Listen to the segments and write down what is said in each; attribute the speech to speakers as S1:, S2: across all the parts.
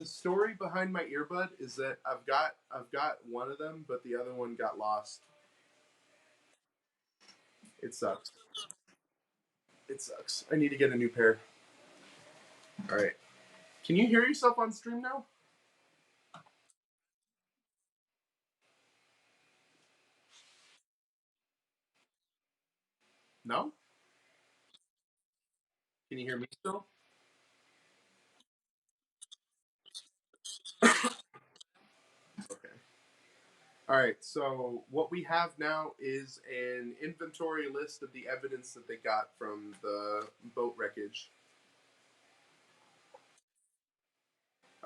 S1: The story behind my earbud is that I've got one of them, but the other one got lost. It sucks. It sucks. I need to get a new pair. All right. Can you hear yourself on stream now? No. Can you hear me still? Okay. All right. So what we have now is an inventory list of the evidence that they got from the boat wreckage.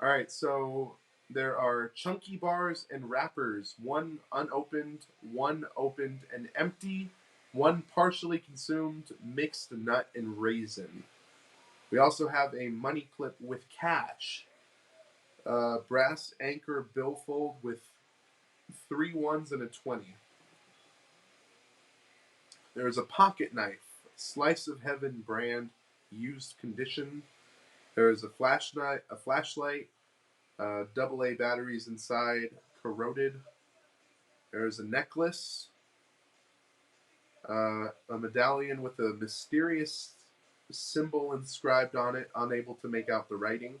S1: All right. So there are chunky bars and wrappers, one unopened, one opened and empty, one partially consumed, mixed nut and raisin. We also have a money clip with cash, a brass anchor billfold with three ones and a 20. There is a pocket knife, slice of heaven brand, used condition. There is a flashlight, double A batteries inside, corroded. There is a necklace, a medallion with a mysterious symbol inscribed on it, unable to make out the writing.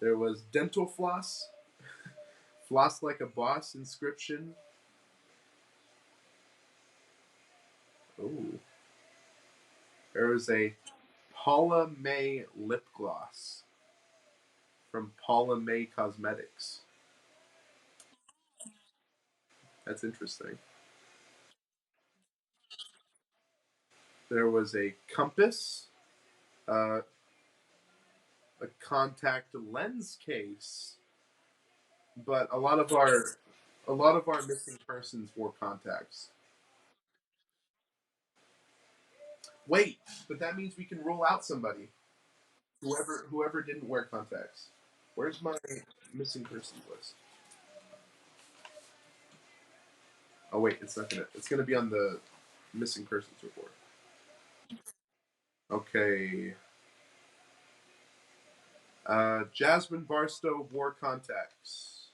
S1: There was dental floss, floss like a boss inscription. Ooh. There was a Paula May lip gloss from Paula May Cosmetics. That's interesting. There was a compass, uh, a contact lens case, but a lot of our missing persons wore contacts. Wait, but that means we can rule out somebody. Whoever didn't wear contacts. Where's my missing persons list? Oh wait, it's gonna be on the missing persons report. Okay. Jasmine Barstow wore contacts.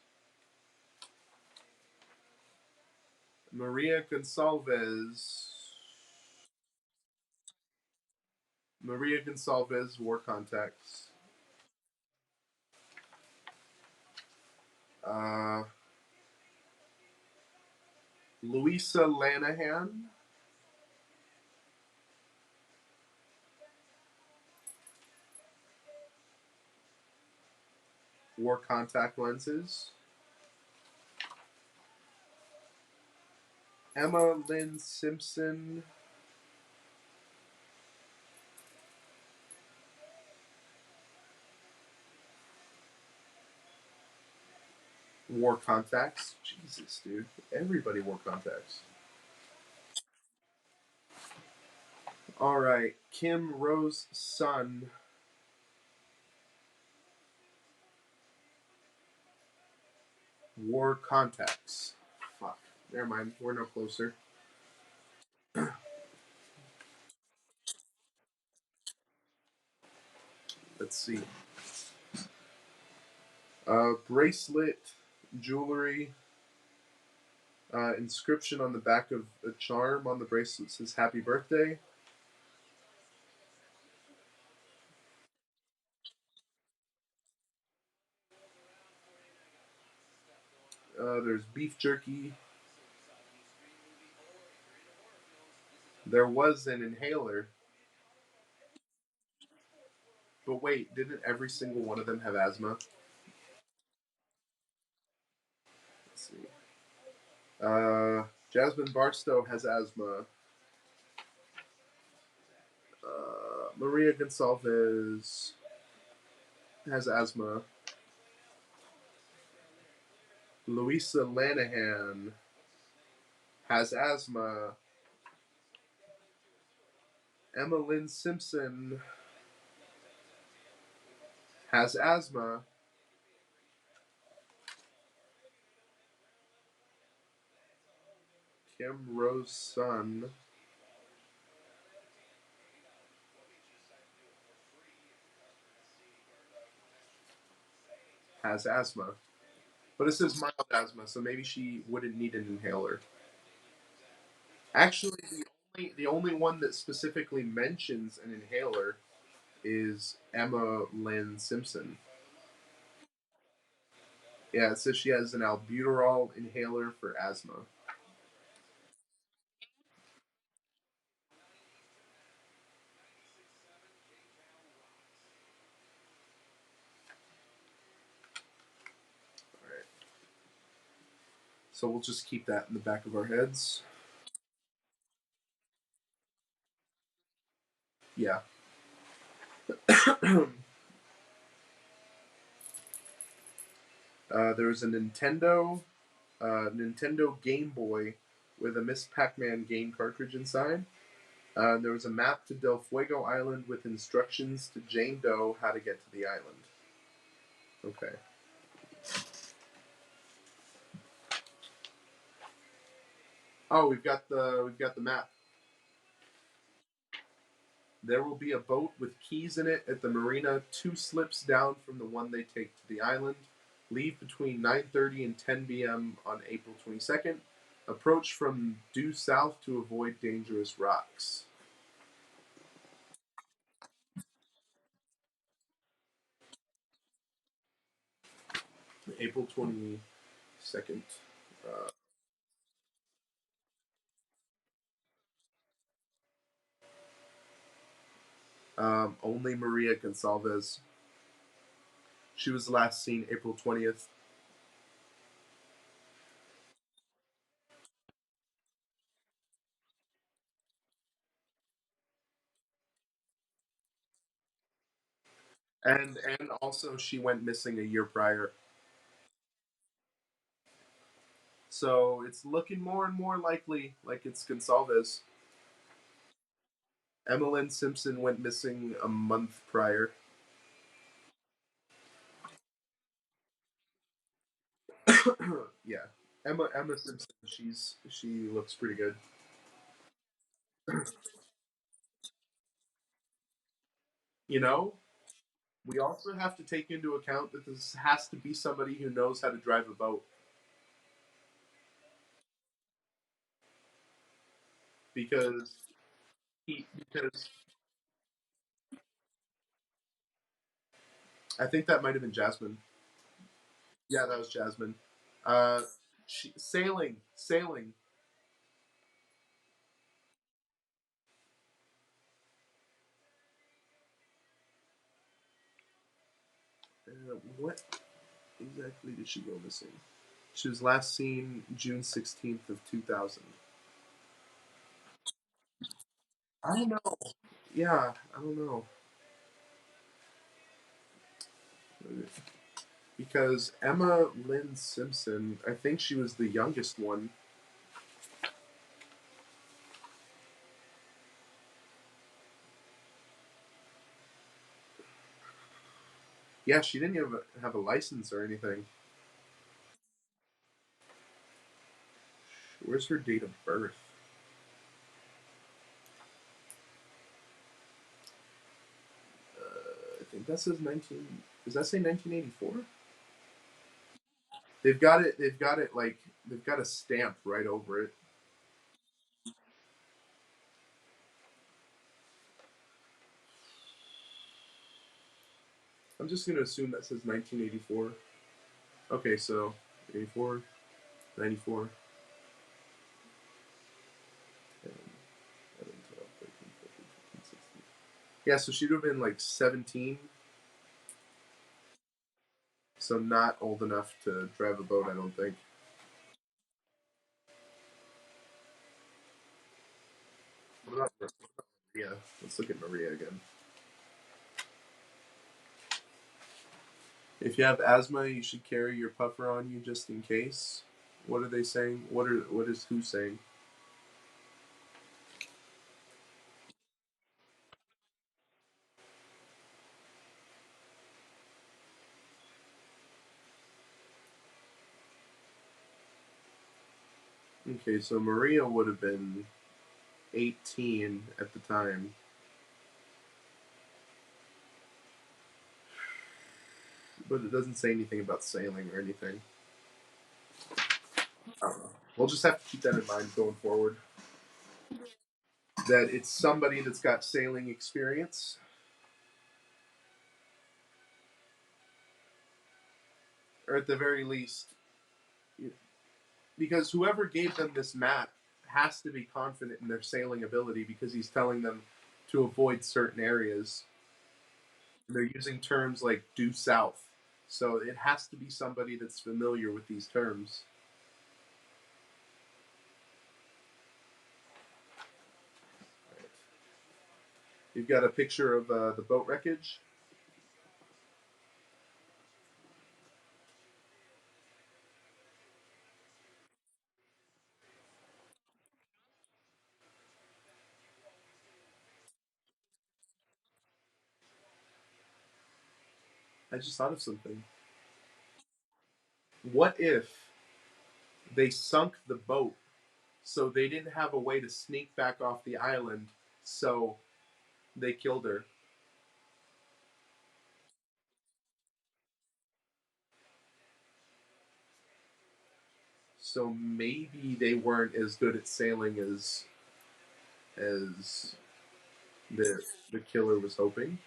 S1: Maria Gonsalves. Maria Gonsalves wore contacts. Uh, Louisa Lanahan wore contact lenses. Emma Lynn Simpson wore contacts. Jesus, dude. Everybody wore contacts. All right. Kim Rose Sun wore contacts. Fuck. Never mind. We're no closer. Let's see. Bracelet, jewelry, inscription on the back of a charm on the bracelet says "Happy Birthday." There's beef jerky. There was an inhaler. But wait, didn't every single one of them have asthma? Let's see. Jasmine Barstow has asthma. Maria Gonsalves has asthma. Louisa Lanahan has asthma. Emma Lynn Simpson has asthma. Kim Rose Sun has asthma. But it says mild asthma, so maybe she wouldn't need an inhaler. Actually, the only one that specifically mentions an inhaler is Emma Lynn Simpson. Yeah, it says she has an albuterol inhaler for asthma. All right, so we'll just keep that in the back of our heads. Yeah. There was a Nintendo Game Boy with a Miss Pac-Man game cartridge inside. There was a map to Del Fuego Island with instructions to Jane Doe how to get to the island. Okay. Oh, we've got the map. There will be a boat with keys in it at the marina, 2 slips down from the one they take to the island. Leave between 9:30 and 10 p.m. on April 22nd. Approach from due south to avoid dangerous rocks. April 22nd. Uh, only Maria Gonsalves. She was last seen April 20th. And also she went missing a year prior. So it's looking more and more likely like it's Gonsalves. Emmeline Simpson went missing a month prior. Yeah, Emma Simpson. She looks pretty good. You know, we also have to take into account that this has to be somebody who knows how to drive a boat because because I think that might have been Jasmine. Yeah, that was Jasmine. Uh, sailing. What exactly did she go missing? She was last seen June 16th of 2000. I don't know. Yeah, I don't know. Because Emma Lynn Simpson, I think she was the youngest one. Yeah, she didn't even have a license or anything. Where's her date of birth? I think that says 19. Does that say 1984? They've got it. They've got it like they've got a stamp right over it. I'm just gonna assume that says 1984. Okay, so 84, 94, 10, 11, 12, 13, 14, 15, 16. Yeah, so she'd have been like 17, so not old enough to drive a boat, I don't think. What about Maria? Let's look at Maria again. If you have asthma, you should carry your puffer on you just in case. What are they saying? What is who saying? Okay, so Maria would have been 18 at the time. but it doesn't say anything about sailing or anything. I don't know. We'll just have to keep that in mind going forward. That it's somebody that's got sailing experience, or at the very least, because whoever gave them this map has to be confident in their sailing ability because he's telling them to avoid certain areas. They're using terms like due south. So it has to be somebody that's familiar with these terms. You've got a picture of the boat wreckage. I just thought of something. What if they sunk the boat so they didn't have a way to sneak back off the island, so they killed her? So maybe they weren't as good at sailing as the killer was hoping.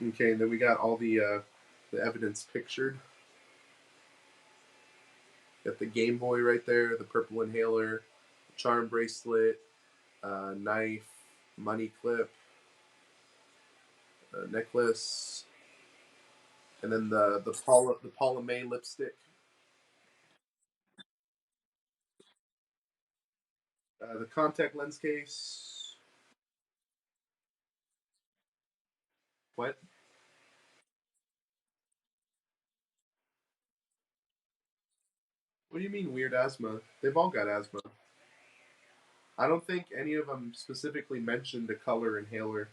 S1: Okay, and then we got all the evidence pictured. Got the Game Boy right there, the purple inhaler, charm bracelet, knife, money clip, necklace, and then the Paula May lipstick, the contact lens case. What? What do you mean weird asthma? They've all got asthma. I don't think any of them specifically mentioned a color inhaler.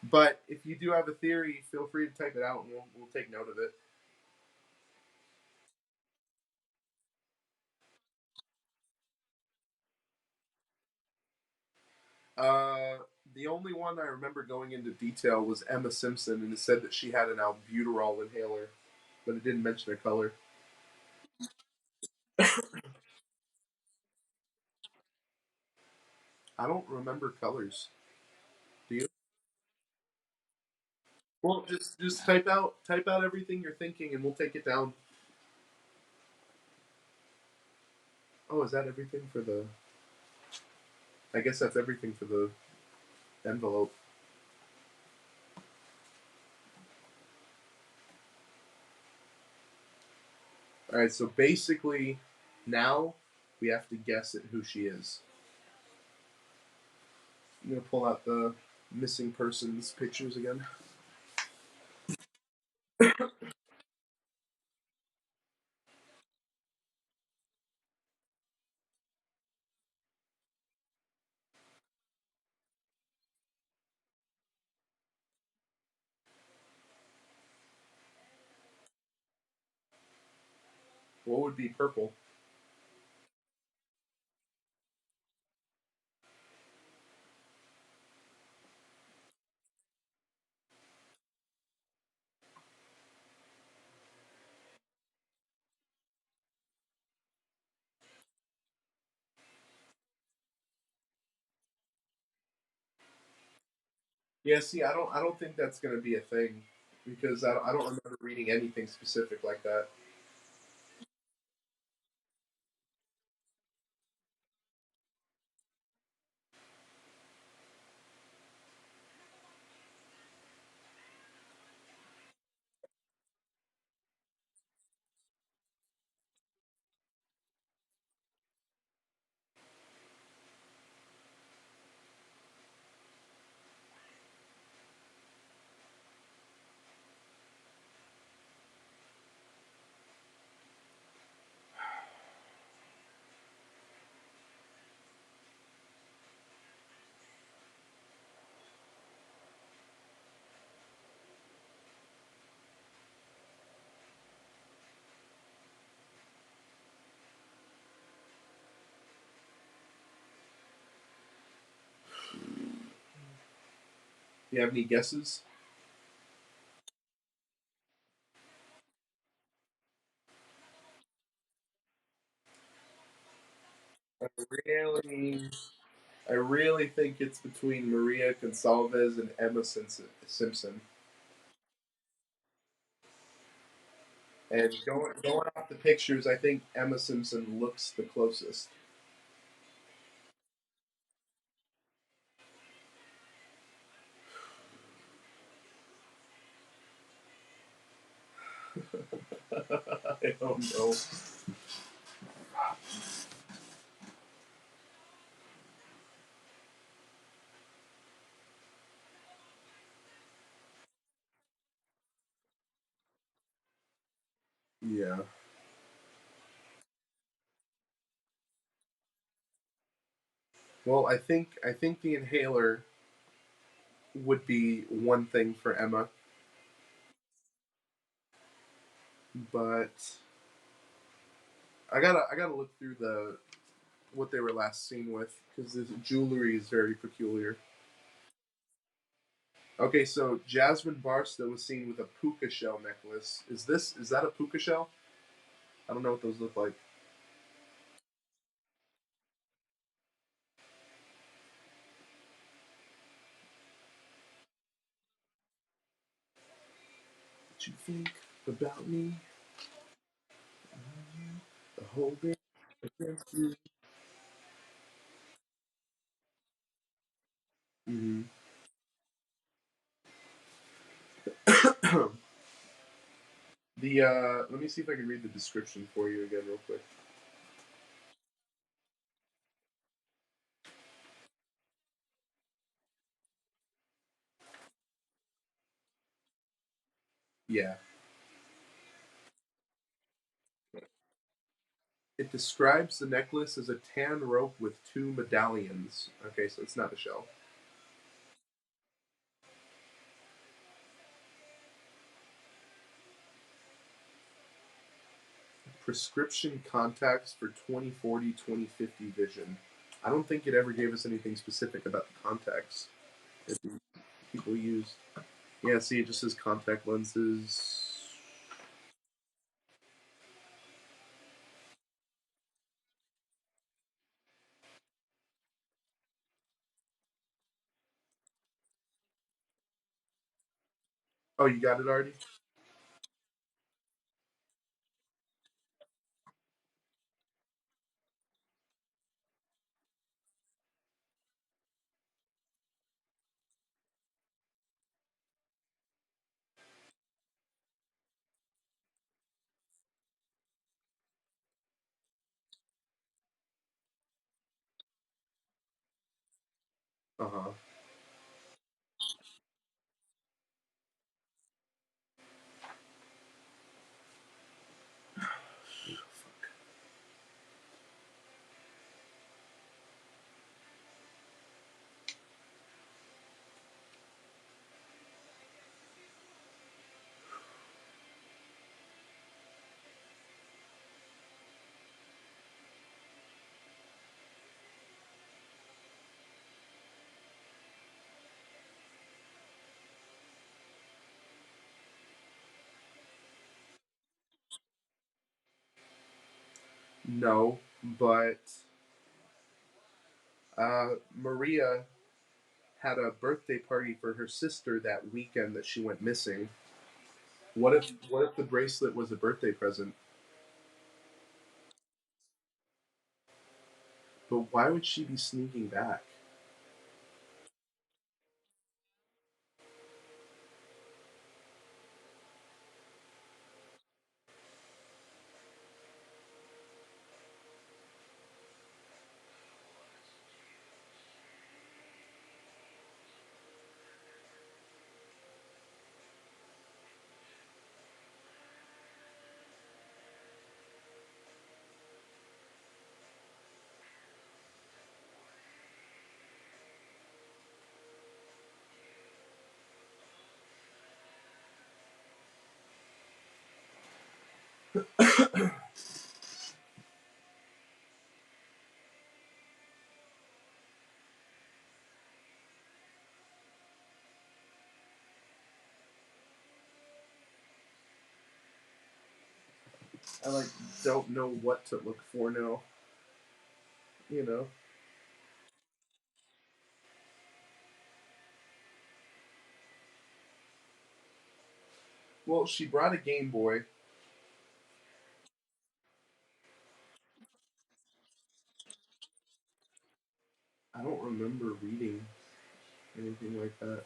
S1: But if you do have a theory, feel free to type it out and we'll take note of it. Uh, the only one I remember going into detail was Emma Simpson, and it said that she had an albuterol inhaler, but it didn't mention a color. I don't remember colors. Do you? Well, just type out everything you're thinking, and we'll take it down. Oh, is that everything for the? I guess that's everything for the envelope. All right, so basically, now we have to guess at who she is. I'm gonna pull out the missing persons pictures again. What would be purple? Yeah, see, I don't think that's gonna be a thing because I don't remember reading anything specific like that. You have any guesses? I really, I really think it's between Maria Gonsalves and Emma Simpson. And going off the pictures, I think Emma Simpson looks the closest. I don't know. Yeah. Well, I think the inhaler would be one thing for Emma, but I gotta look through the what they were last seen with because the jewelry is very peculiar. Okay, so Jasmine Barstow was seen with a puka shell necklace. Is that a puka shell? I don't know what those look like. What you think about me? The whole bit against you. Mm-hmm. The let me see if I can read the description for you again real quick. Yeah. It describes the necklace as a tan rope with two medallions. Okay, so it's not a shell. Prescription contacts for 2040 2050 vision. I don't think it ever gave us anything specific about the contacts that people use. Yeah, see, it just says contact lenses. Oh, you got it already? Uh huh. No, but Maria had a birthday party for her sister that weekend that she went missing. What if the bracelet was a birthday present? But why would she be sneaking back? I like don't know what to look for now. You know. Well, she brought a Game Boy. I don't remember reading anything like that.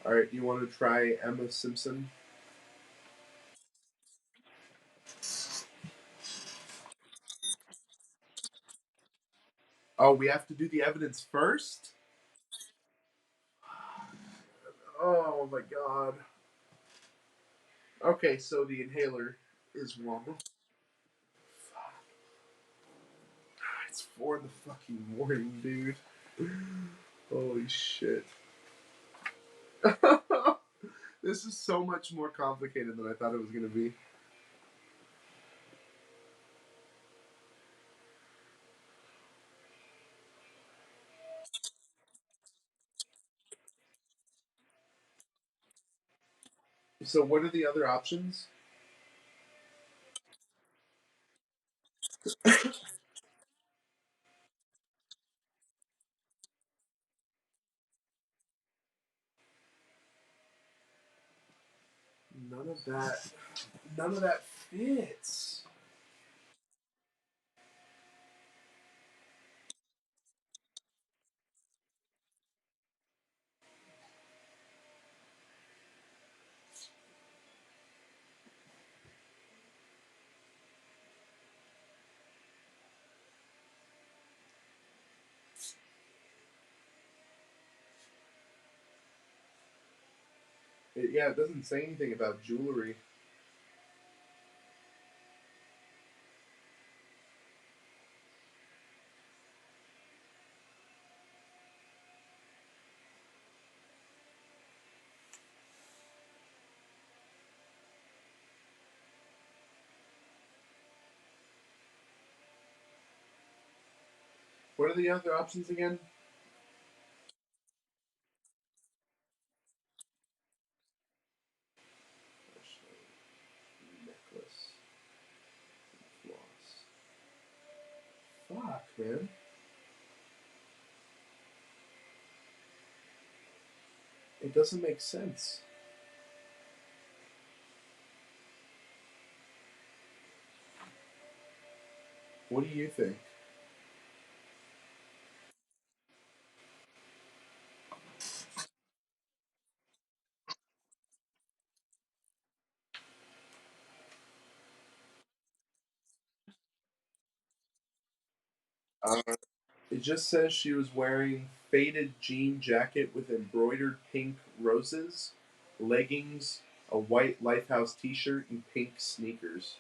S1: All right, you want to try Emma Simpson? Oh, we have to do the evidence first? Oh my god. Okay, so the inhaler is wrong. It's 4 in the fucking morning, dude. Holy shit. This is so much more complicated than I thought it was going to be. So, what are the other options? None of that. None of that fits. Yeah, it doesn't say anything about jewelry. What are the other options again? Necklace, floss. Fuck, man. It doesn't make sense. What do you think? Uh, it just says she was wearing faded jean jacket with embroidered pink roses, leggings, a white Lifehouse t-shirt, and pink sneakers.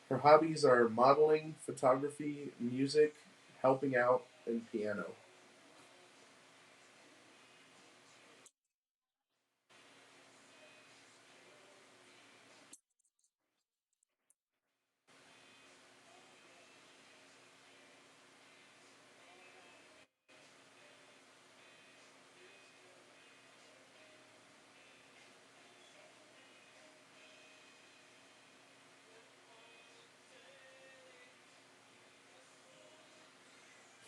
S1: Her hobbies are modeling, photography, music, helping out, and piano.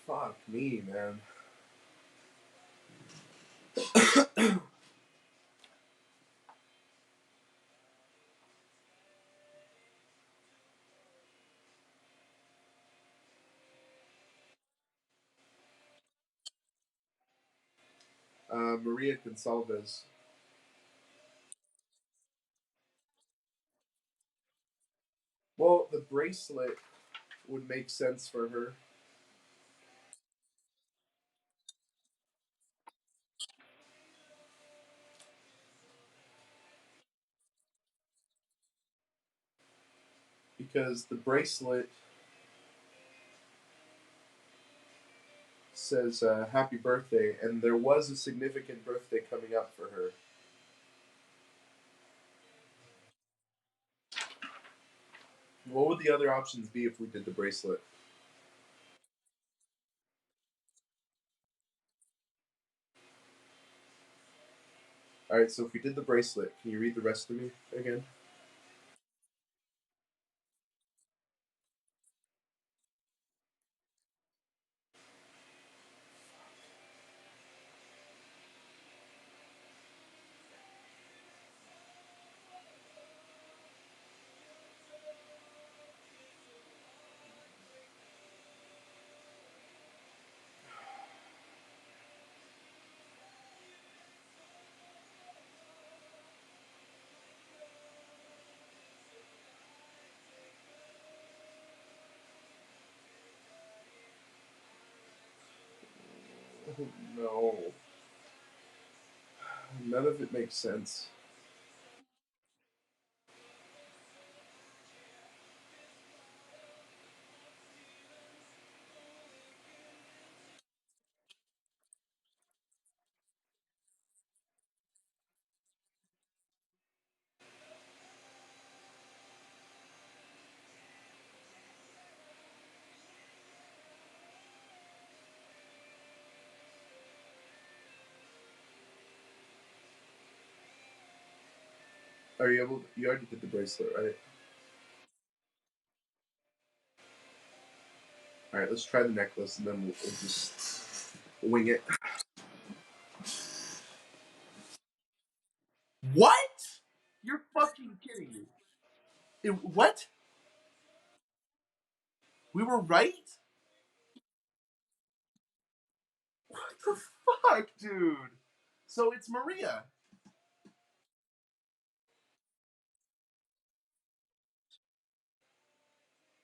S1: Fuck me, man. Maria Gonsalves. Well, the bracelet would make sense for her because the bracelet says happy birthday, and there was a significant birthday coming up for her. What would the other options be if we did the bracelet? All right, so if we did the bracelet, can you read the rest of me again? Oh, no, none of it makes sense. Are you able? You already did the bracelet, right? All right, let's try the necklace, and then we'll just wing it. What? You're fucking kidding me. What? We were right? What the fuck, dude? So it's Maria.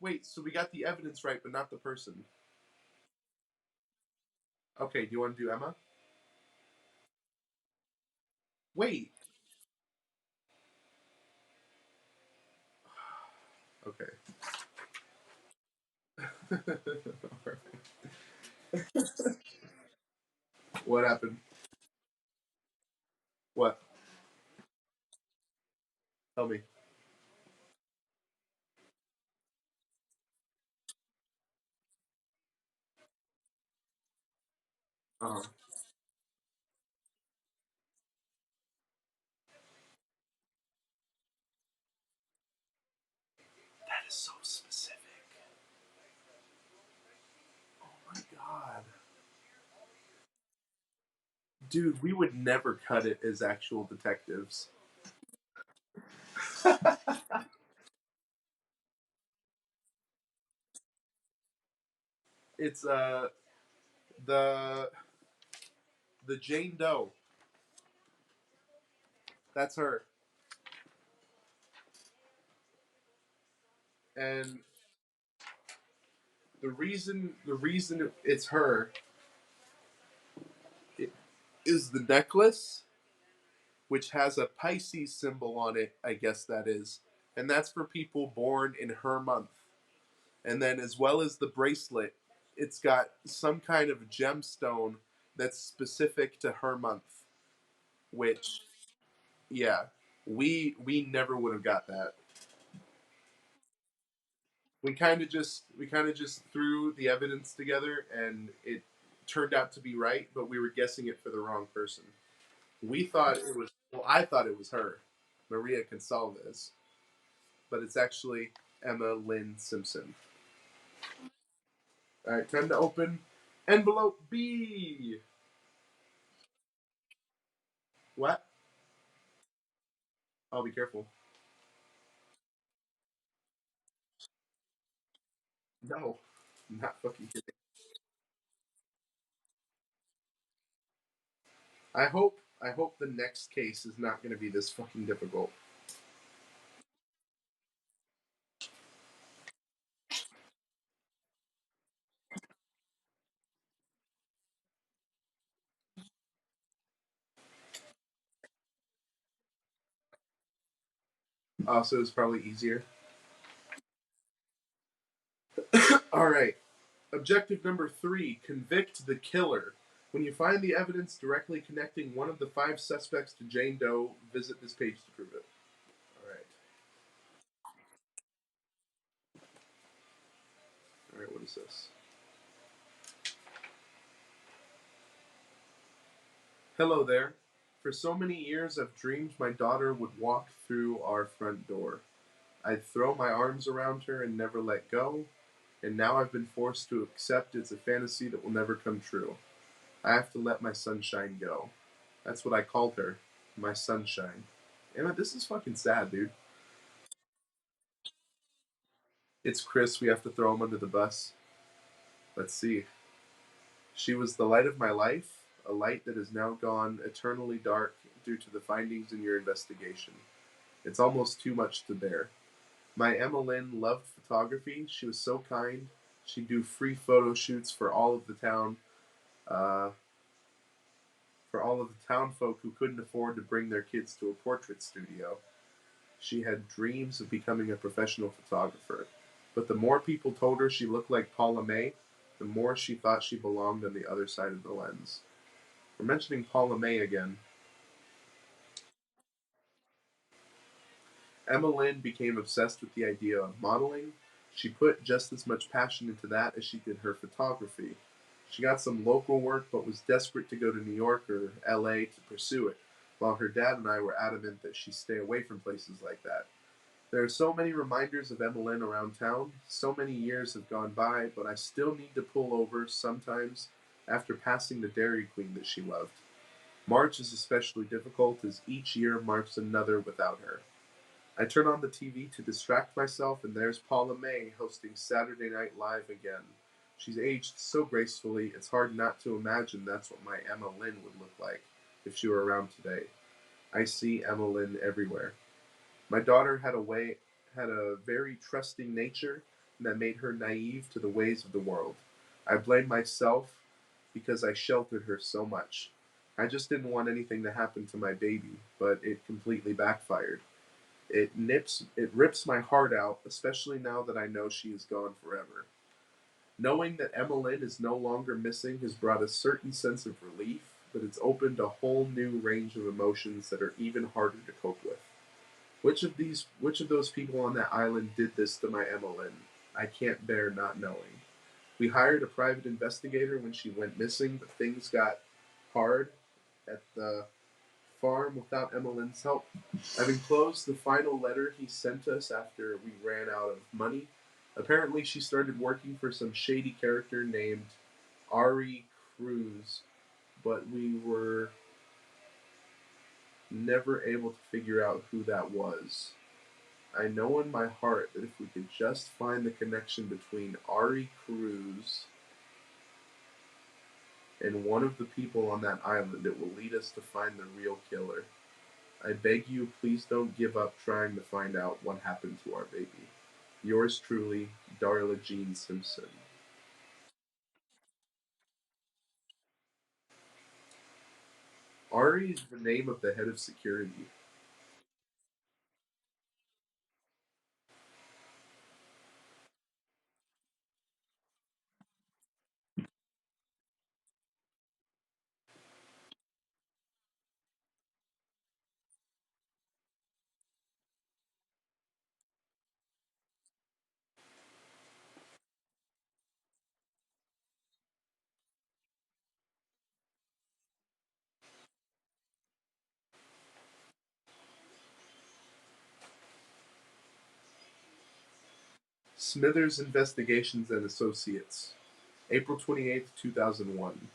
S1: Wait, so we got the evidence right, but not the person. Okay, do you want to do Emma? Wait. Okay. What happened? What? Tell me. Uh-huh. That is so specific. Oh my god. Dude, we would never cut it as actual detectives. It's the the Jane Doe. That's her. And the reason it's her is the necklace, which has a Pisces symbol on it. I guess that is, and that's for people born in her month. And then as well as the bracelet, it's got some kind of gemstone that's specific to her month. Which, yeah, we never would have got that. We kind of just threw the evidence together and it turned out to be right, but we were guessing it for the wrong person. We thought it was well, I thought it was her, Maria Consalves, but it's actually Emma Lynn Simpson. All right, time to open envelope B. What? I'll be careful. No, I'm not fucking kidding. I hope the next case is not going to be this fucking difficult. Also, it's probably easier. All right. Objective number 3: convict the killer. When you find the evidence directly connecting one of the 5 suspects to Jane Doe, visit this page to prove it. All right. All right. What is this? Hello there. For so many years, I've dreamed my daughter would walk through our front door. I'd throw my arms around her and never let go, and now I've been forced to accept it's a fantasy that will never come true. I have to let my sunshine go. That's what I called her, my sunshine. Emma, this is fucking sad, dude. It's Chris. We have to throw him under the bus. Let's see. She was the light of my life, a light that is now gone eternally dark due to the findings in your investigation. It's almost too much to bear. My Emma Lynn loved photography. She was so kind. She'd do free photo shoots uh, for all of the town folk who couldn't afford to bring their kids to a portrait studio. She had dreams of becoming a professional photographer. But the more people told her she looked like Paula May, the more she thought she belonged on the other side of the lens. We're mentioning Paula May again. Emma Lynn became obsessed with the idea of modeling. She put just as much passion into that as she did her photography. She got some local work but was desperate to go to New York or LA to pursue it, while her dad and I were adamant that she stay away from places like that. There are so many reminders of Emmeline around town. So many years have gone by, but I still need to pull over sometimes after passing the Dairy Queen that she loved. March is especially difficult as each year marks another without her. I turn on the TV to distract myself, and there's Paula May hosting Saturday Night Live again. She's aged so gracefully, it's hard not to imagine that's what my Emma Lynn would look like if she were around today. I see Emma Lynn everywhere. My daughter had a very trusting nature that made her naive to the ways of the world. I blame myself because I sheltered her so much. I just didn't want anything to happen to my baby, but it completely backfired. It rips my heart out, especially now that I know she is gone forever. Knowing that Emmeline is no longer missing has brought a certain sense of relief, but it's opened a whole new range of emotions that are even harder to cope with. Which of those people on that island did this to my Emmeline? I can't bear not knowing. We hired a private investigator when she went missing, but things got hard at the farm without Emmeline's help. I've enclosed the final letter he sent us after we ran out of money. Apparently, she started working for some shady character named Ari Cruz, but we were never able to figure out who that was. I know in my heart that if we could just find the connection between Ari Cruz and one of the people on that island, it will lead us to find the real killer. I beg you, please don't give up trying to find out what happened to our baby. Yours truly, Darla Jean Simpson. Ari is the name of the head of security. Smithers Investigations and Associates. April 28th, 2001.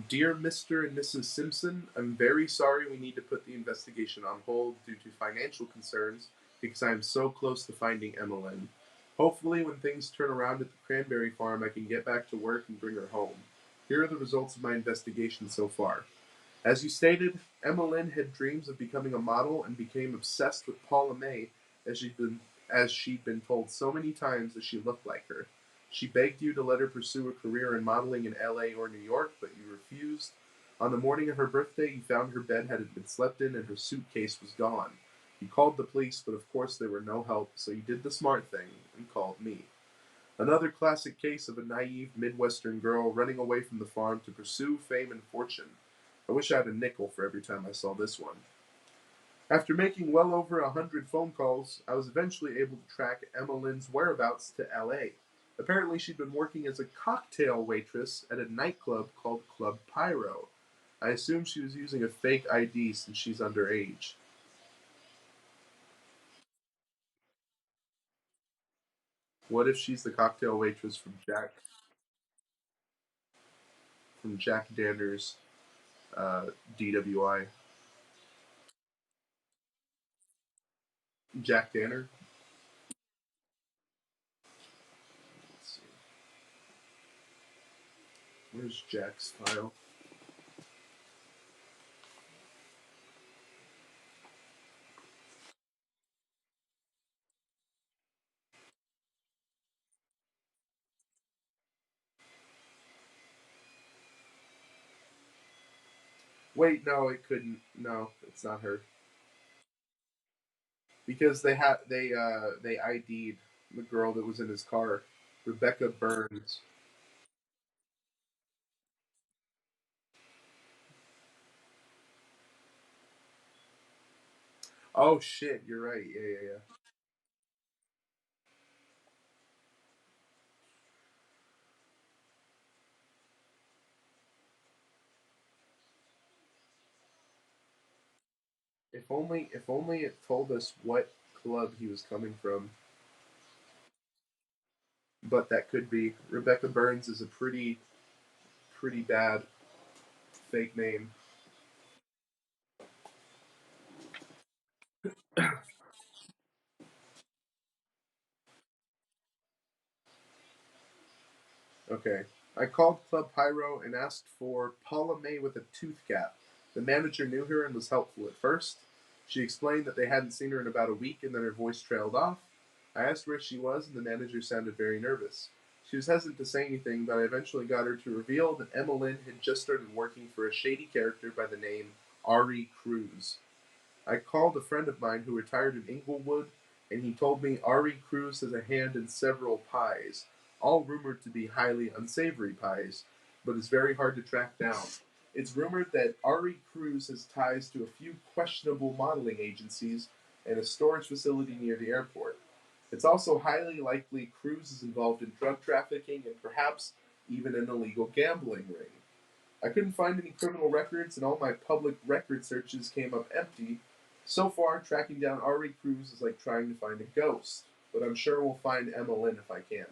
S1: Dear Mr. and Mrs. Simpson, I'm very sorry we need to put the investigation on hold due to financial concerns because I am so close to finding Emmeline. Hopefully, when things turn around at the cranberry farm, I can get back to work and bring her home. Here are the results of my investigation so far. As you stated, Emmeline had dreams of becoming a model and became obsessed with Paula May as she'd been told so many times that she looked like her. She begged you to let her pursue a career in modeling in LA or New York, but you refused. On the morning of her birthday, you found her bed had been slept in and her suitcase was gone. You called the police, but of course there were no help, so you did the smart thing and called me. Another classic case of a naive Midwestern girl running away from the farm to pursue fame and fortune. I wish I had a nickel for every time I saw this one. After making well over 100 phone calls, I was eventually able to track Emma Lynn's whereabouts to LA. Apparently, she'd been working as a cocktail waitress at a nightclub called Club Pyro. I assume she was using a fake ID since she's underage. What if she's the cocktail waitress from Jack Danner's DWI? Jack Danner? Let's see. Where's Jack's file? Wait, no, it couldn't. No, it's not her because they ID'd the girl that was in his car, Rebecca Burns. Oh shit, you're right. Yeah, yeah, yeah. If only it told us what club he was coming from. But that could be Rebecca Burns is a pretty bad fake name. Okay. I called Club Pyro and asked for Paula May with a tooth gap. The manager knew her and was helpful at first. She explained that they hadn't seen her in about a week and then her voice trailed off. I asked where she was and the manager sounded very nervous. She was hesitant to say anything, but I eventually got her to reveal that Emma Lynn had just started working for a shady character by the name Ari Cruz. I called a friend of mine who retired in Inglewood, and he told me Ari Cruz has a hand in several pies, all rumored to be highly unsavory pies, but is very hard to track down. It's rumored that Ari Cruz has ties to a few questionable modeling agencies and a storage facility near the airport. It's also highly likely Cruz is involved in drug trafficking and perhaps even an illegal gambling ring. I couldn't find any criminal records, and all my public record searches came up empty. So far, tracking down Ari Cruz is like trying to find a ghost, but I'm sure we'll find Emma Lynn if I can.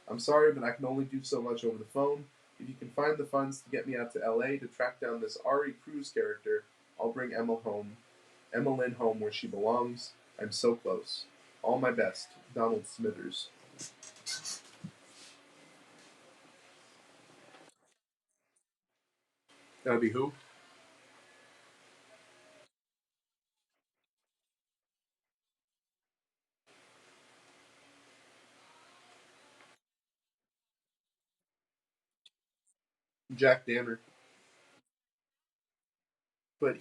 S1: I'm sorry, but I can only do so much over the phone. If you can find the funds to get me out to LA to track down this Ari Cruz character, I'll bring Emma Lynn home where she belongs. I'm so close. All my best, Donald Smithers. That'll be who? Jack Danner. But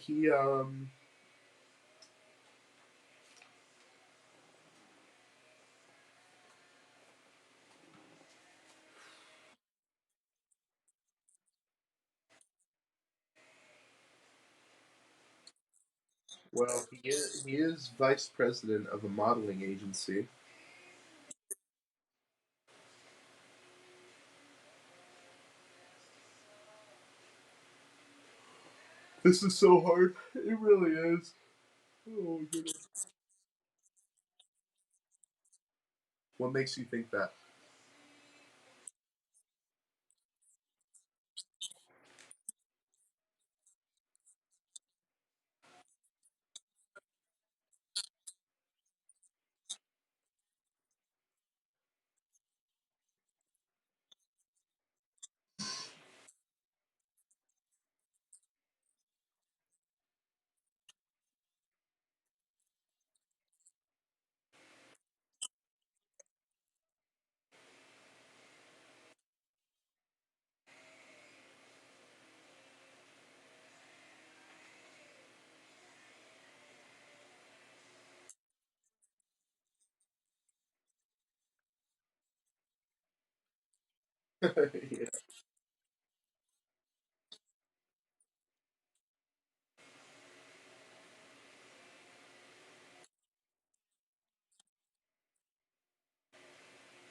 S1: well, he is vice president of a modeling agency. This is so hard. It really is. Oh my goodness. What makes you think that? Yeah.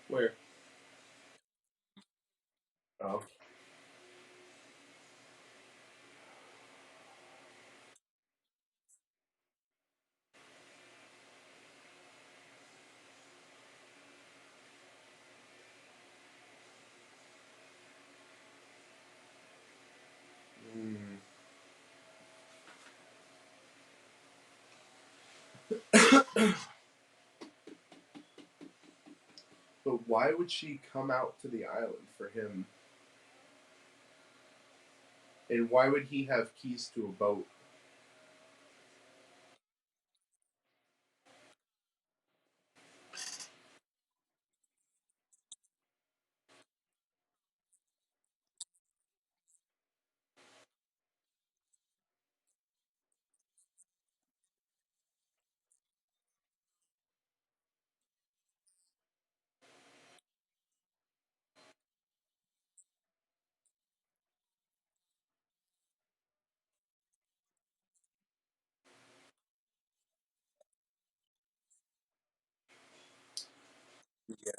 S1: Where? Oh. Mm. But why would she come out to the island for him? And why would he have keys to a boat? Yeah.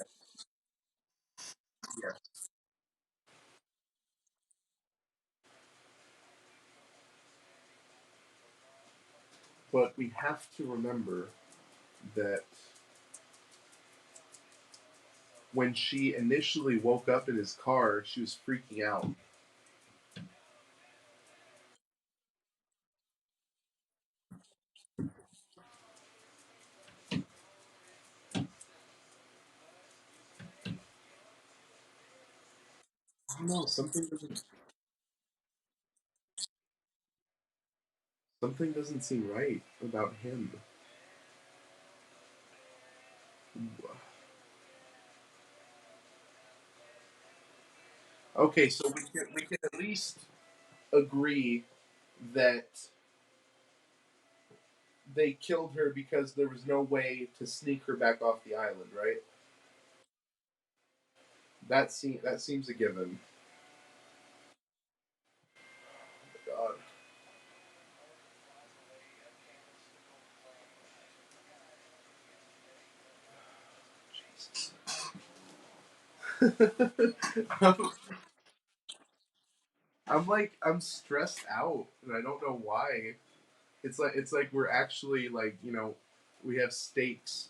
S1: Yeah. But we have to remember that when she initially woke up in his car, she was freaking out. No, something doesn't seem right about him. Okay, so we can at least agree that they killed her because there was no way to sneak her back off the island, right? That seems a given. God, I'm, I'm stressed out, and I don't know why. It's like we're actually like we have stakes.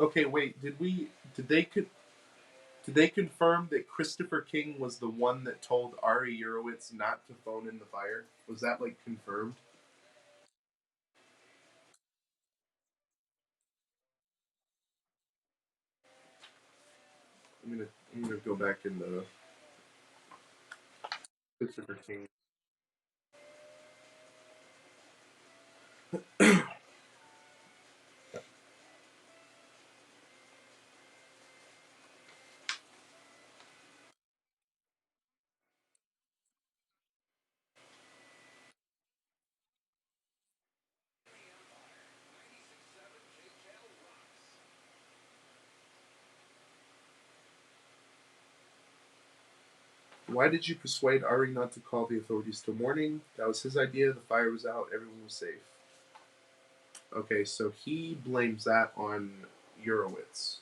S1: Okay, wait. Did they confirm that Christopher King was the one that told Ari Eurowitz not to phone in the fire? Was that like confirmed? I'm gonna I'm gonna go back in the Christopher King. Why did you persuade Ari not to call the authorities till morning? That was his idea. The fire was out. Everyone was safe. Okay, so he blames that on Eurowitz.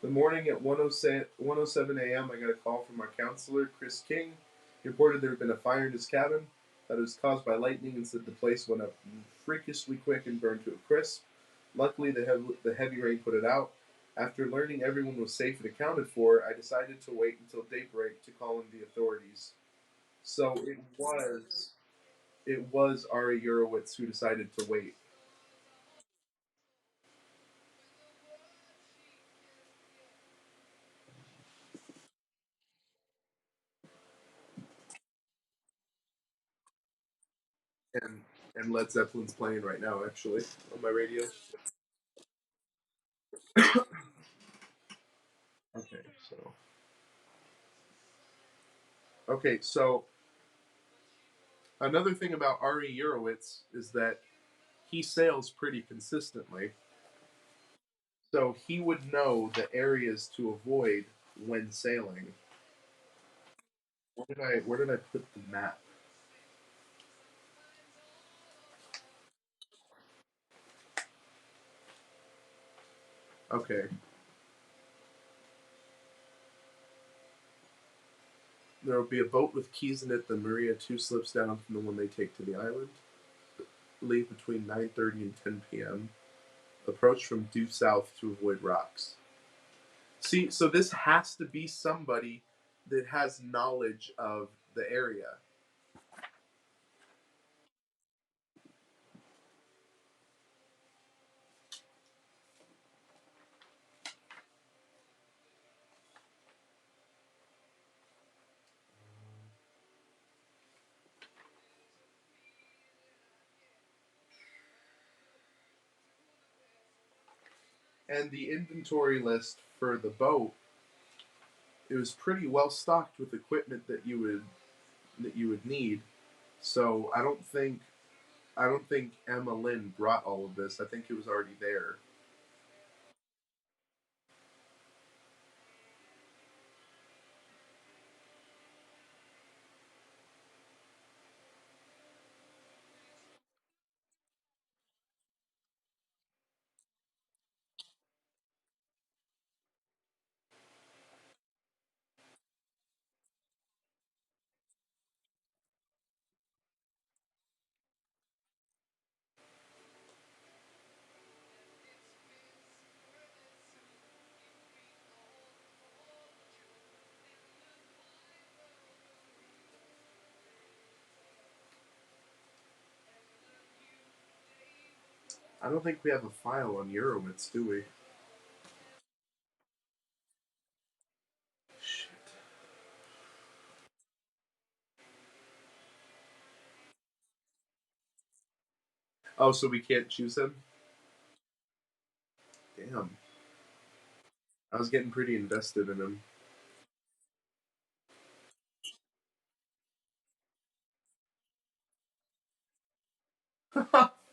S1: The morning at 1:07 a.m., I got a call from our counselor, Chris King. He reported there had been a fire in his cabin, that it was caused by lightning, and said the place went up freakishly quick and burned to a crisp. Luckily, the heavy rain put it out. After learning everyone was safe and accounted for, I decided to wait until daybreak to call in the authorities. So it was Ari Eurowitz who decided to wait. And Led Zeppelin's playing right now, actually, on my radio. Okay, so so another thing about Ari Eurowitz is that he sails pretty consistently, so he would know the areas to avoid when sailing. Where did I put the map? Okay, there will be a boat with keys in it. The Maria 2 slips down from the one they take to the island. Leave between 9:30 and 10 p.m. Approach from due south to avoid rocks. See, so this has to be somebody that has knowledge of the area. And the inventory list for the boat, it was pretty well stocked with equipment that you would need. So I don't think Emma Lynn brought all of this. I think it was already there. I don't think we have a file on Eurowitz, do we? Shit. Oh, so we can't choose him? Damn. I was getting pretty invested in him.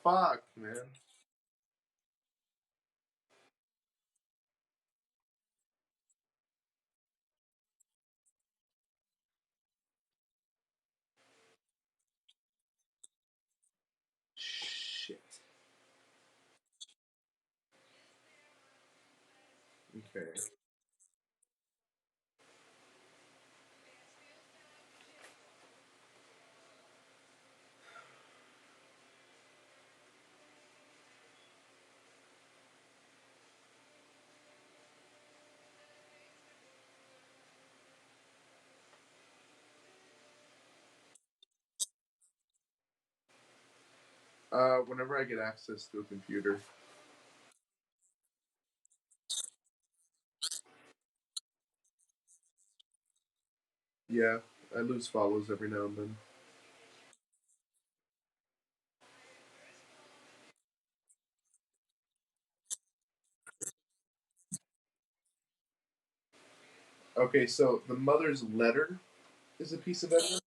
S1: Fuck, man. Shit. Okay. Whenever I get access to a computer. Yeah, I lose follows every now and then. Okay, so the mother's letter is a piece of evidence.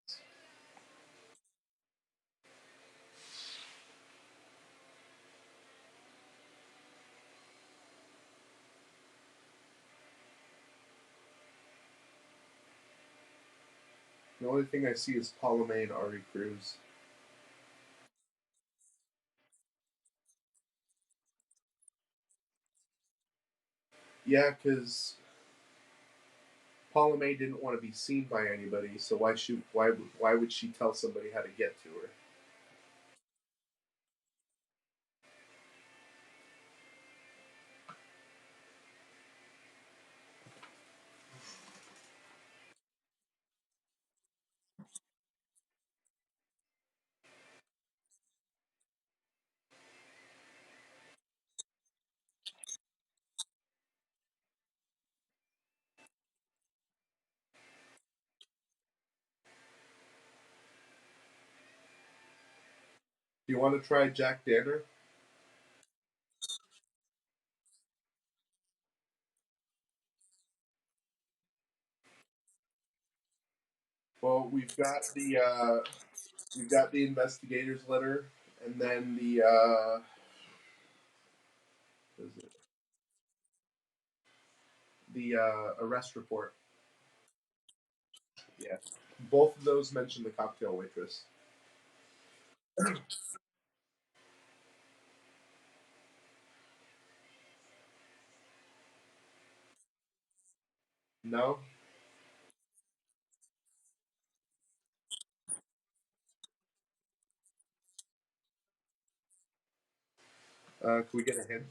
S1: The only thing I see is Paula May and Ari Cruz. Yeah, because Paula May didn't want to be seen by anybody, so why would she tell somebody how to get to her? Do you want to try Jack Danner? Well, we've got the investigator's letter, and then what is it? The arrest report. Yeah, both of those mention the cocktail waitress. No, can we get a hint?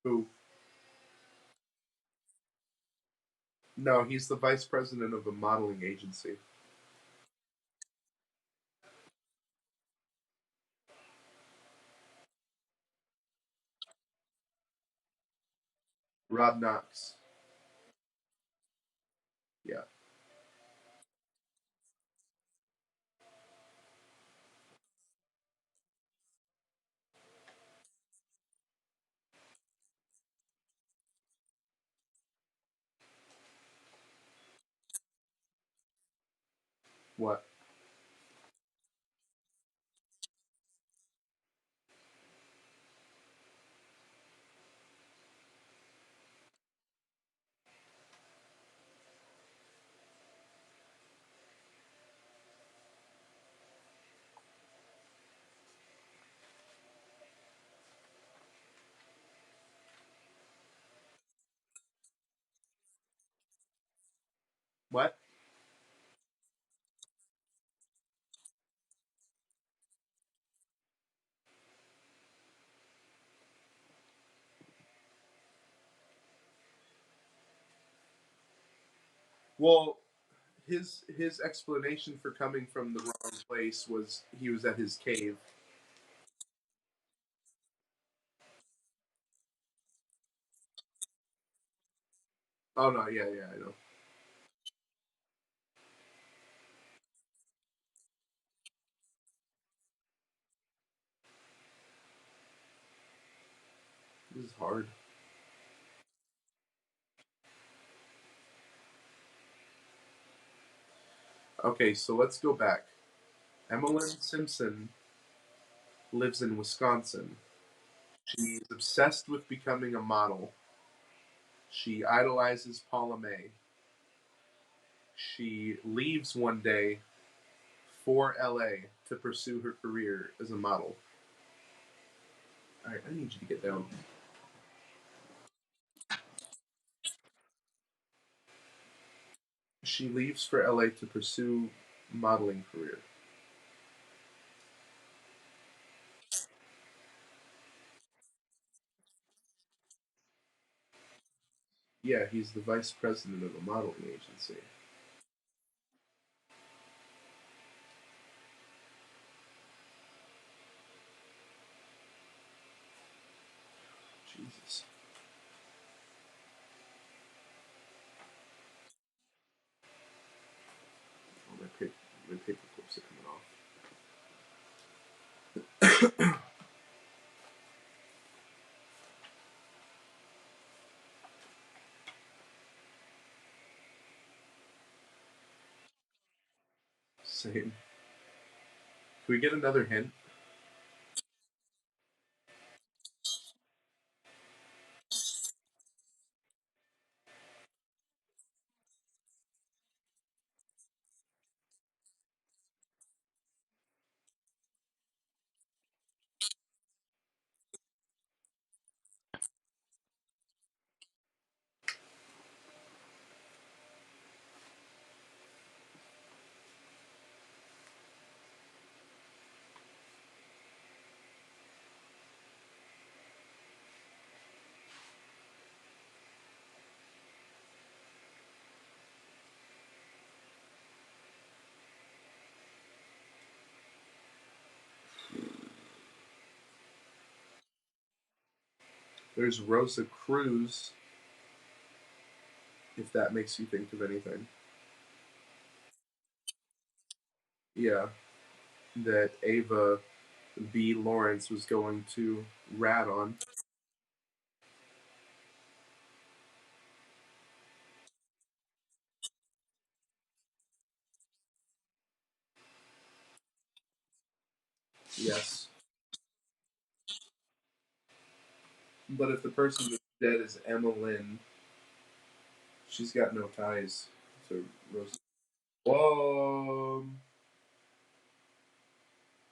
S1: Who? No, he's the vice president of a modeling agency. Rob Knox. Yeah. What? What? Well, his explanation for coming from the wrong place was he was at his cave. Oh no, yeah, yeah, I know. This is hard. Okay, so let's go back. Emmeline Simpson lives in Wisconsin. She's obsessed with becoming a model. She idolizes Paula May. She leaves one day for LA to pursue her career as a model. All right, I need you to get down. She leaves for LA to pursue modeling career. Yeah, he's the vice president of a modeling agency. Jesus. Oh, my paper clips are coming off. Same. Can we get another hint? There's Rosa Cruz, if that makes you think of anything. Yeah, that Ava B. Lawrence was going to rat on. Yes. But if the person that's dead is Emma Lynn, she's got no ties to Rosa.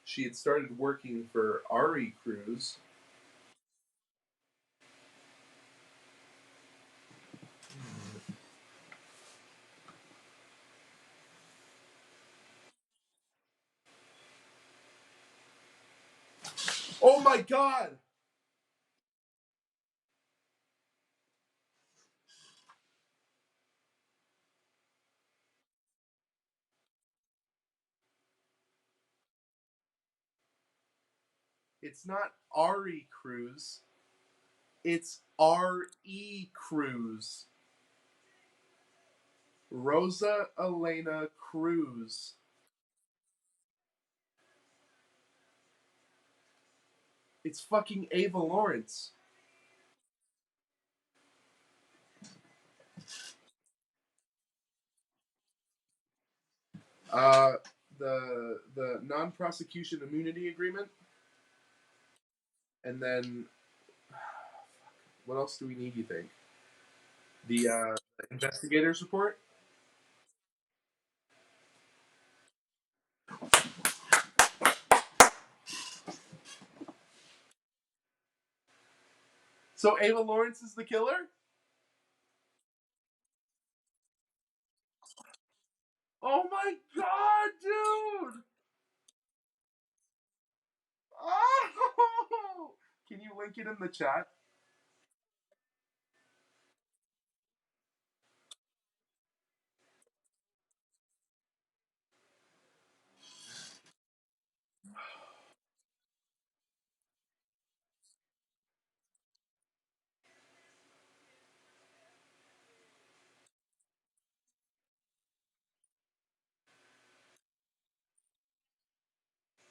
S1: She had started working for Ari Cruz. Oh my god! It's not Ari Cruz. It's R.E. Cruz. Rosa Elena Cruz. It's fucking Ava Lawrence. Uh, the non prosecution immunity agreement, and then what else do we need? You think the investigators report? So Ava Lawrence is the killer? Oh my god, dude! Oh! Can you link it in the chat?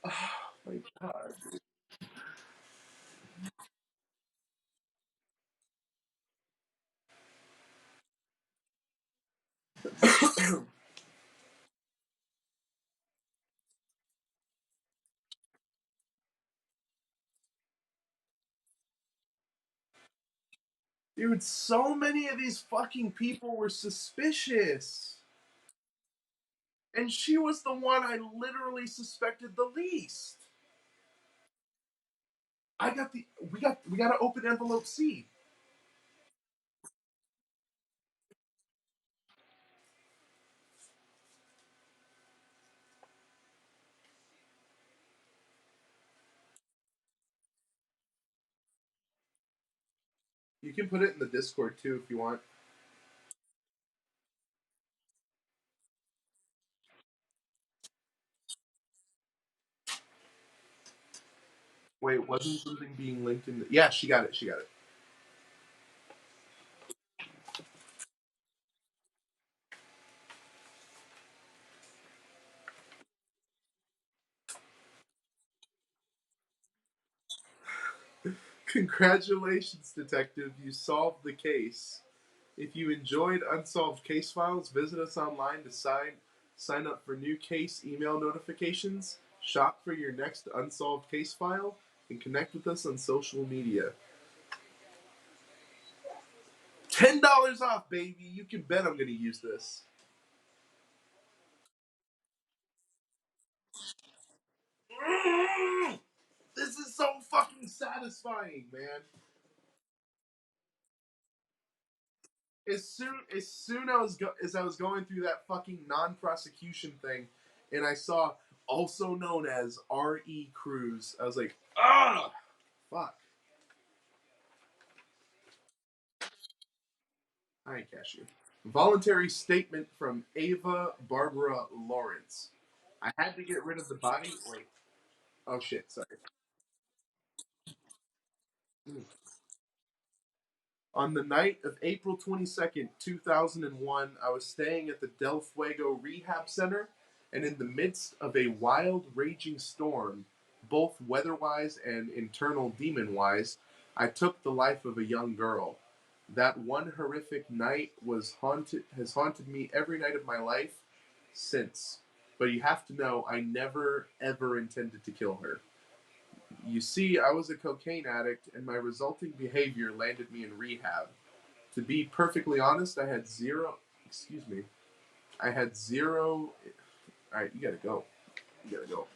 S1: Oh my god. Dude, so many of these fucking people were suspicious. And she was the one I literally suspected the least. I got the we got to open envelope C. You can put it in the Discord too if you want. Wait, wasn't something being linked in? Yeah, she got it. She got it. Congratulations, detective. You solved the case. If you enjoyed Unsolved Case Files, visit us online to sign up for new case email notifications, shop for your next unsolved case file, and connect with us on social media. $10 off, baby. You can bet I'm going to use this. Mm, this is so fucking satisfying, man. As soon as I was going through that fucking non-prosecution thing, and I saw also known as R.E. Cruz, I was like, ah, fuck. Hi, cashew. Voluntary statement from Ava Barbara Lawrence. I had to get rid of the body. Wait. Oh shit. Sorry. On the night of April 22nd, 2001, I was staying at the Del Fuego Rehab Center, and in the midst of a wild, raging storm, both weather wise and internal demon wise, I took the life of a young girl. That one horrific night has haunted me every night of my life since. But you have to know, I never ever intended to kill her. You see, I was a cocaine addict, and my resulting behavior landed me in rehab. To be perfectly honest, I had zero. Excuse me. I had zero. All right, you gotta go. You gotta go.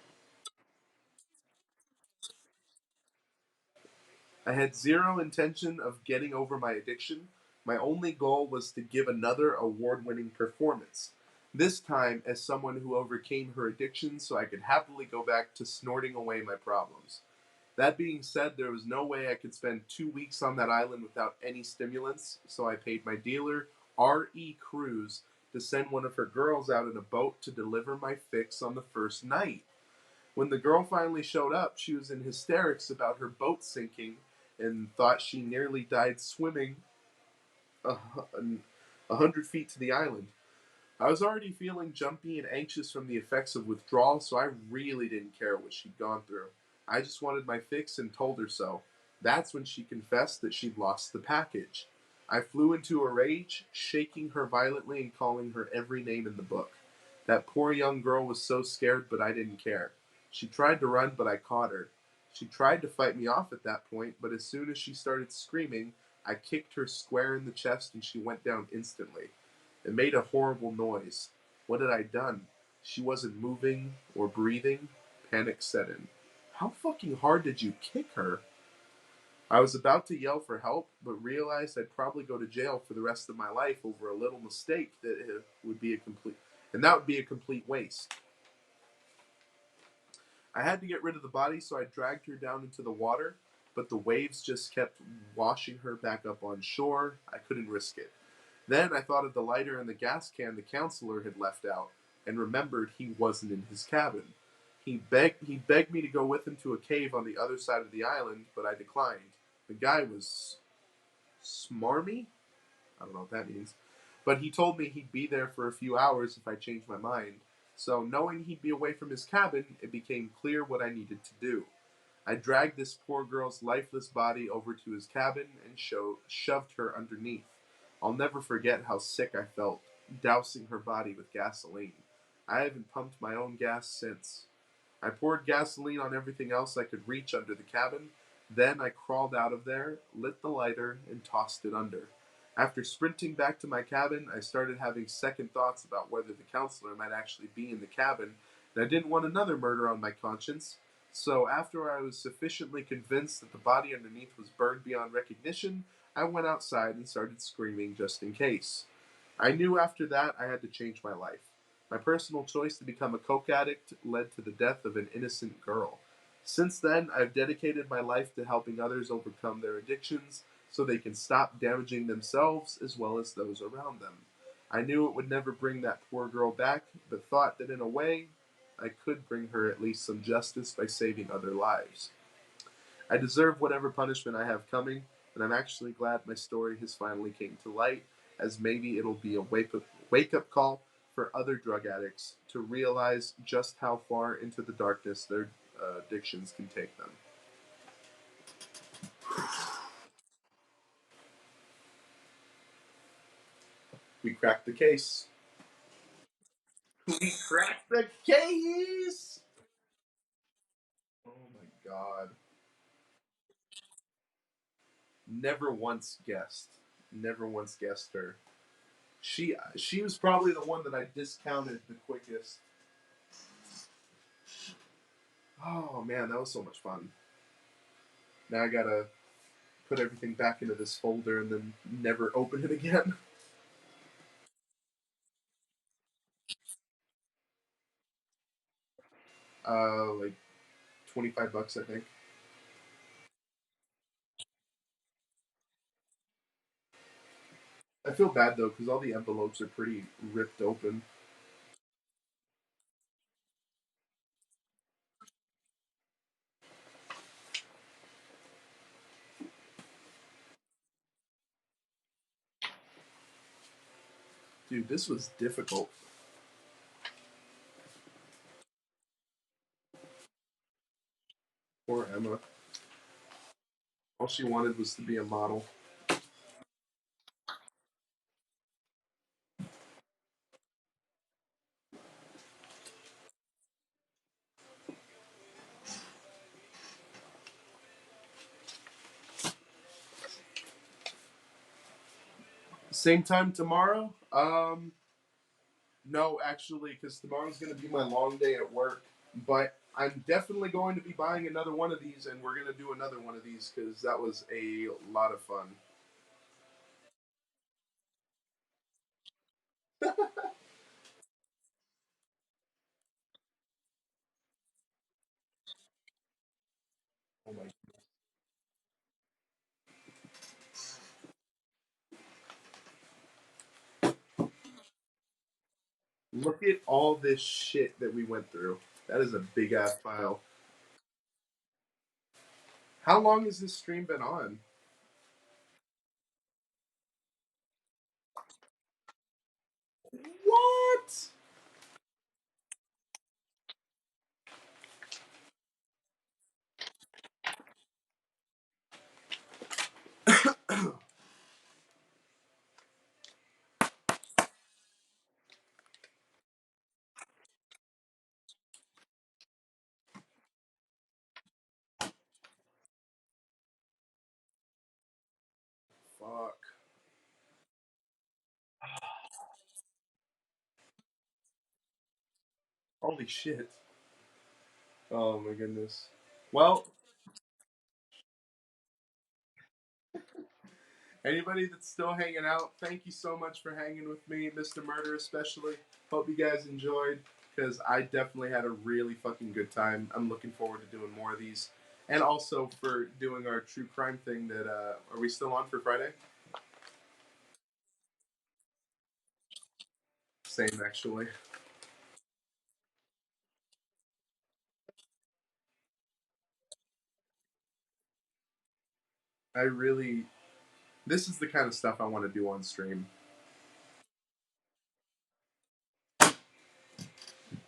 S1: I had zero intention of getting over my addiction. My only goal was to give another award winning performance. This time as someone who overcame her addiction so I could happily go back to snorting away my problems. That being said, there was no way I could spend 2 weeks on that island without any stimulants, so I paid my dealer, R.E. Cruz, to send one of her girls out in a boat to deliver my fix on the first night. When the girl finally showed up, she was in hysterics about her boat sinking and thought she nearly died swimming a 100 feet to the island. I was already feeling jumpy and anxious from the effects of withdrawal, so I really didn't care what she'd gone through. I just wanted my fix and told her so. That's when she confessed that she'd lost the package. I flew into a rage, shaking her violently and calling her every name in the book. That poor young girl was so scared, but I didn't care. She tried to run, but I caught her. She tried to fight me off at that point, but as soon as she started screaming, I kicked her square in the chest and she went down instantly. It made a horrible noise. What had I done? She wasn't moving or breathing. Panic set in. How fucking hard did you kick her? I was about to yell for help, but realized I'd probably go to jail for the rest of my life over a little mistake that would be a complete waste. I had to get rid of the body, so I dragged her down into the water, but the waves just kept washing her back up on shore. I couldn't risk it. Then I thought of the lighter and the gas can the counselor had left out, and remembered he wasn't in his cabin. He begged me to go with him to a cave on the other side of the island, but I declined. The guy was smarmy? I don't know what that means. But he told me he'd be there for a few hours if I changed my mind. So, knowing he'd be away from his cabin, it became clear what I needed to do. I dragged this poor girl's lifeless body over to his cabin and shoved her underneath. I'll never forget how sick I felt, dousing her body with gasoline. I haven't pumped my own gas since. I poured gasoline on everything else I could reach under the cabin. Then I crawled out of there, lit the lighter, and tossed it under. After sprinting back to my cabin, I started having second thoughts about whether the counselor might actually be in the cabin, and I didn't want another murder on my conscience. So, after I was sufficiently convinced that the body underneath was burned beyond recognition, I went outside and started screaming just in case. I knew after that I had to change my life. My personal choice to become a coke addict led to the death of an innocent girl. Since then, I've dedicated my life to helping others overcome their addictions so they can stop damaging themselves as well as those around them. I knew it would never bring that poor girl back, but thought that in a way, I could bring her at least some justice by saving other lives. I deserve whatever punishment I have coming, and I'm actually glad my story has finally came to light, as maybe it'll be a wake up call for other drug addicts to realize just how far into the darkness their addictions can take them. We cracked the case. We cracked the case. Oh my god. Never once guessed. Never once guessed her. She was probably the one that I discounted the quickest. Oh man, that was so much fun. Now I gotta put everything back into this folder and then never open it again. Like $25, I think. I feel bad though because all the envelopes are pretty ripped open. Dude, this was difficult. Poor Emma. All she wanted was to be a model. Same time tomorrow? No, actually, because tomorrow's going to be my long day at work. But I'm definitely going to be buying another one of these, and we're going to do another one of these because that was a lot of fun. Oh my! Look at all this shit that we went through. That is a big ass file. How long has this stream been on? What? Fuck. Holy shit. Oh my goodness. Well, anybody that's still hanging out, thank you so much for hanging with me, Mr. Murder especially. Hope you guys enjoyed because I definitely had a really fucking good time. I'm looking forward to doing more of these. And also for doing our true crime thing that are we still on for Friday? Same actually. I really this is the kind of stuff I want to do on stream.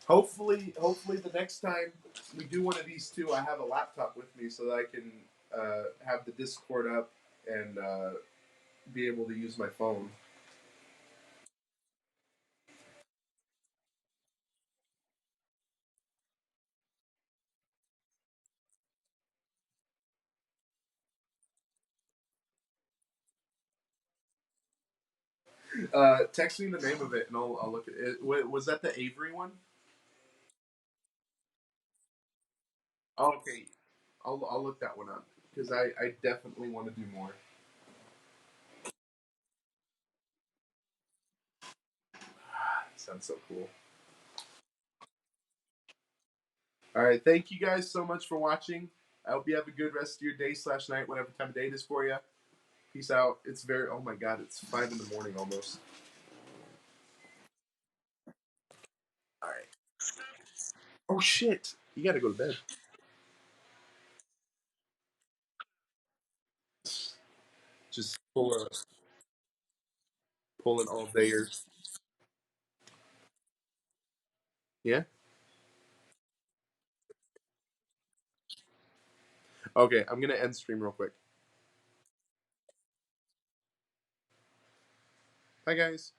S1: Hopefully the next time we do one of these two, I have a laptop with me so that I can have the Discord up and be able to use my phone. Text me the name of it and I'll look at it. Was that the Avery one? Oh, okay, I'll look that one up because I definitely want to do more. Sounds so cool. All right, thank you guys so much for watching. I hope you have a good rest of your day slash night, whatever time of day it is for you. Peace out. It's very oh my god, it's 5 in the morning almost. All right. Oh shit, you gotta go to bed. Just pulling all dayers. Yeah. Okay, I'm gonna end stream real quick. Bye guys.